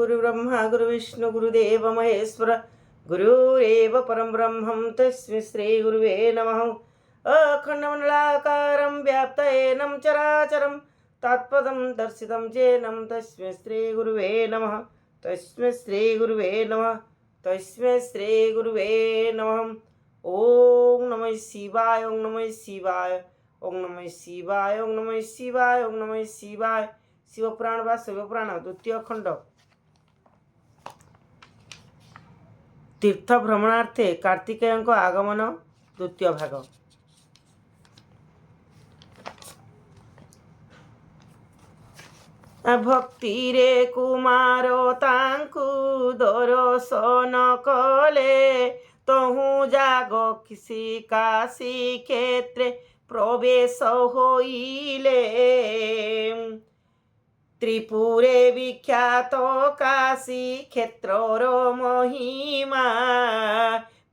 गुरुब्रह्मा गुरुविष्णु गुरुदेव महेश्वर गुरुरेव परं ब्रह्मं तस्मै श्रीगुरुवे नमः। अखण्डमण्डलाकारं व्याप्तयेनं चराचरं तत्पदं दर्शितं चेनं तस्मै श्रीगुरुवे नमः। तस्मै श्रीगुरुवे नमः। तस्मै श्रीगुरुवे नमः। ओम नमः शिवाय। ओम नमः शिवाय। ओम नमः शिवाय। ओम नमः शिवाय। ओम नमः शिवाय। शिवपुराण बा शिवपुराण द्वितीय खंड तीर्थ भ्रमणार्थे कार्तिकेयଙ୍କ आगमन द्वितीय भाग। भक्तिरे कुमार तांकु दर्शन कले तहु जाग किसी काशी क्षेत्रे प्रवेश होइले। त्रिपुरे विख्यात काशी क्षेत्रर महिमा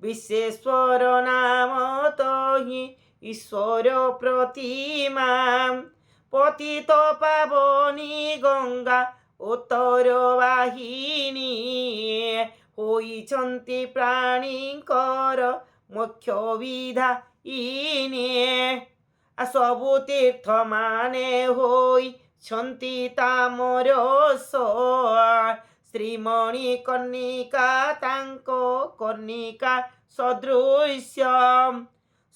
विश्वेश्वर नाम तहि ईश्वर प्रतिमा। पतित पावनी गंगा उत्तर वाहिनी होइछन्ति प्राणींकर मोक्ष विधायिनी। सबु तीर्थ माने होई छन्ति तामरस श्रीमणि कन्निका तांको कन्निका सदृश्य।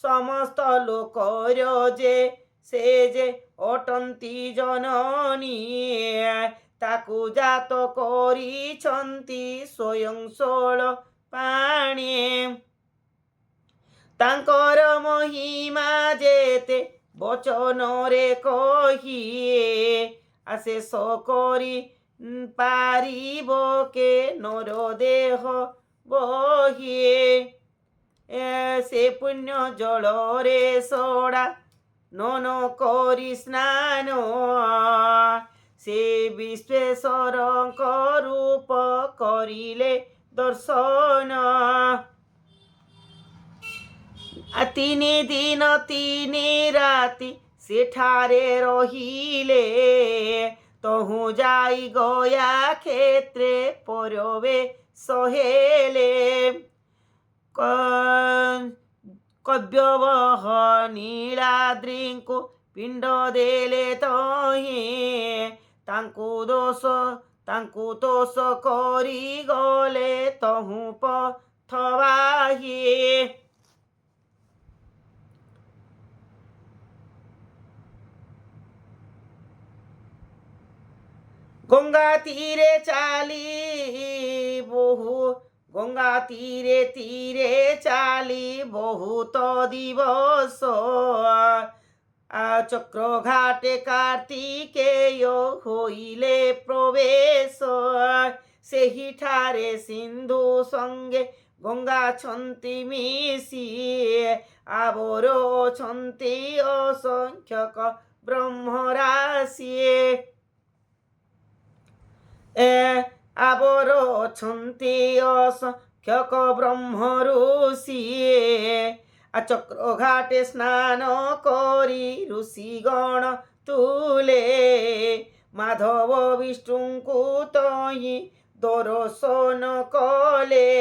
समस्त लोकर जे से जे अटन्ति जननी ताकु जात करिछन्ति स्वयं षोल पाणी। तांकर महिमा जेते बचन रे कहिए आशेष करी पारिब के नर देह बहिए। से पुण्य जल रे सड़ा नन करी स्नान से विश्वेश्वर रूप करिले दर्शन। तीन दिन तीन राति सेठारे रहिले तहु जाई गया क्षेत्रे परवे सहेले। कव्यवह नीलाद्रिंकु पिंड देले तहि तांकु दोष करी गले तहु पथवाही। गंगा तीरे चाली बहुत दिवस चक्रघाटे कार्तिकेय होइले प्रवेश। सेही ठारे सिंधु संगे गंगा छन्ति मिशी आवरो छन्ति असंख्यक ब्रह्मराशि। आवर छन्ति असंख्यक ब्रह्म ऋषि चक्रघाटे स्नान करी ऋषिगण तुले माधव विष्णुଙ୍କୁ तहि दर्शन कले।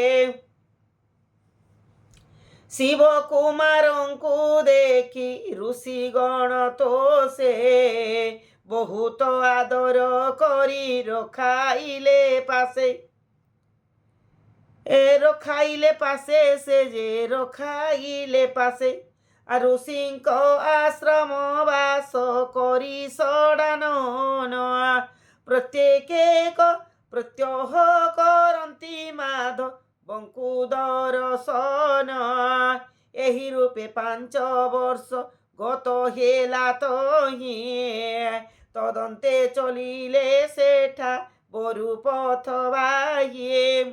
शिव कुमारଙ୍କୁ देखी ऋषिगण तो से बहुत आदर करी रखाइले पासे। से जे रखाइले पासे ऋषिंक आश्रम वास करी सडानन प्रत्यह करन्ति माधवଙ୍କୁ दर्शन। एही रूपे 5 वर्ष गत हेला तहि तदन्ते चलिले सेठा बरु पथवाहिए।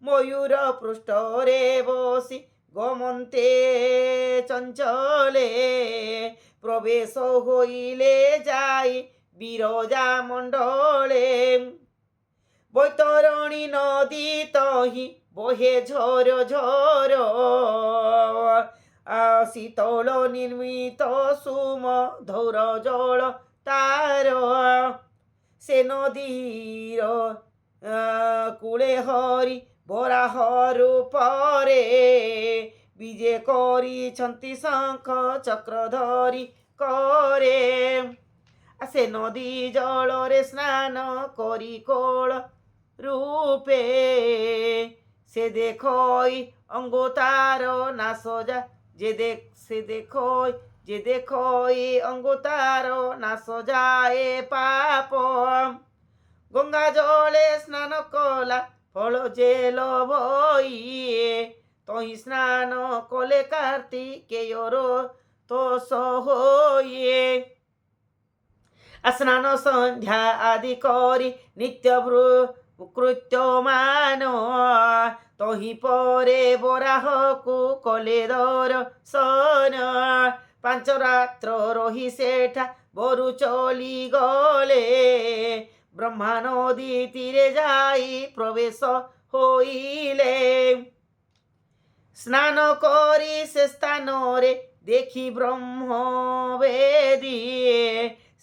मयूर पृष्ठरे बसी गमन्ते चञ्चले प्रवेश होइले जाई बिरजा मण्डले। बैतरणी नदी तहि बहे झर झर शीतल निर्मित सुमधुर जल तार। से नदीर কূলে হরি বরাহ রূপরে বিজে କରିଛନ୍ତି শঙ্খ চক্র ধরি করে। সে নদী জলরে স্নান করি কোল রূপে সে দেখই অঙ্গ তার নাশ যা যে দেখই অঙ্গ তার নাশ যায় পাপ। গঙ্গা জলে স্নান কলা ফল যে লভই তহি স্নান কলে কার্তিকেয়র তোষ হইয়ে। স্নান সন্ধ্যা আদি করি নিত্য কৃত্যমান তহি পরে বরাহকু কলে দর্শন। 5 রাত্র রহি সেঠা বরু চলি গলে ব্রহ্মা নদী তীরে যাই প্রবেশ হইলে। স্নান করি সে স্থানরে দেখি ব্রহ্মবেদী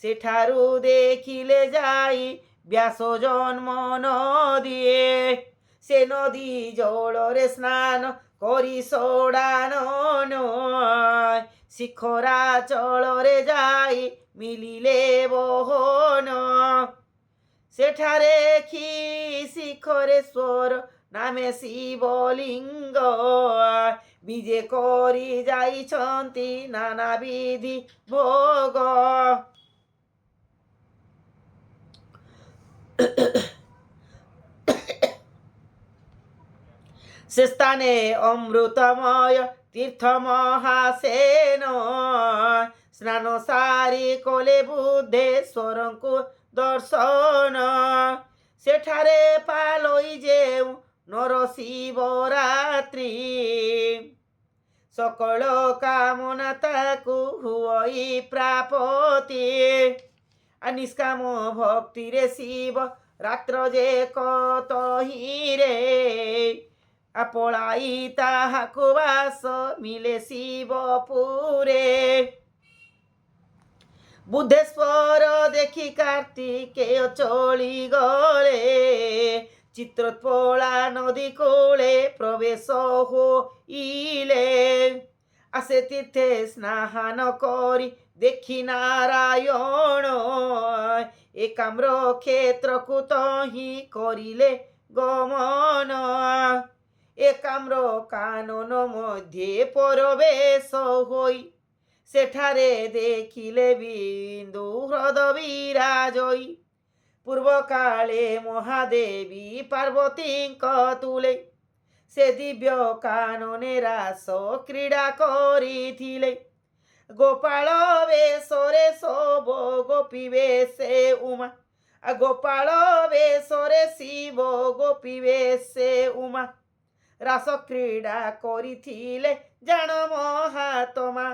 সেঠারু দেখিলে যাই ব্যাস জন্ম নদীয়ে। সে নদী জলরে স্নান করি সোড়ানন শিখরা চলরে যাই মিলিলে বহন। সেঠারে খি শিখরেশ্বর নামে শিবলিঙ্গ বিজে করি যাইଛନ୍ତି নানাবিধি ভোগ। সে স্থানে অমৃতময় তীর্থ মহাসেন স্নান সারি কলে বুদ্ধেশ্বরଙ୍କୁ দর্শন। সেঠারে পালই যেউ নর শিবরাত্রি সকল কামনা তাকু হুই প্রাপতি। নিষ্কাম ভক্তিরে শিব রাত্র যে কতহিরে পড়াই তাহাকু বাস মিলে শিবপুরে। বুদ্ধেশ্বর দেখি কার্তিকেয় চলি গলে চিত্রোৎপলা নদী কূলে প্রবেশ হইলে। আসে তীর্থে স্নান করি দেখি নারায়ণ একাম্র ক্ষেত্রকু তহি করিলে গমন। একাম্র কানন মধ্যে প্রবেশ হই সেঠারে দেখিলে বিন্দু হ্রদ বিরাজই। পূর্বকালে মহাদেবী পার্বতীଙ୍କ তুলে সে দিব্য কাননে রাস ক্রীড়া করিଥିଲେ। গোপাଳ বেশরে শোভ গোপী বেশে উমা গোপাଳ বেশরে শিব গোপী বেশে উমা রাস ক্রীড়া করিଥିଲେ জাণ মহাত্মা।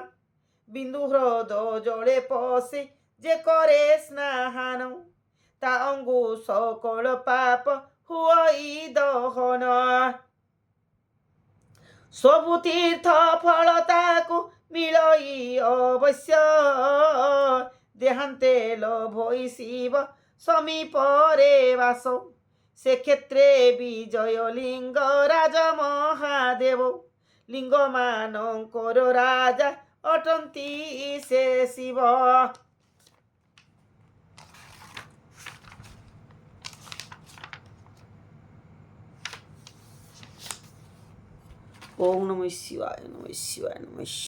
বিন্দু হ্রদ জলে পশে যে করে স্নান তা অঙ্গু সকল পাপ হুই দহন। সবু তীর্থ ফল তাকু মিলই অবশ্য দেহান্তে লভই শিব সমীপরে বাস। সেক্ষেত্রে বিজয় লিঙ্গ রাজ মহাদেব লিঙ্গ ମାନଙ୍କର রাজা অটন্তি সে শিব। ওম নমঃ শিবায় নমঃ শিবায় নমঃ।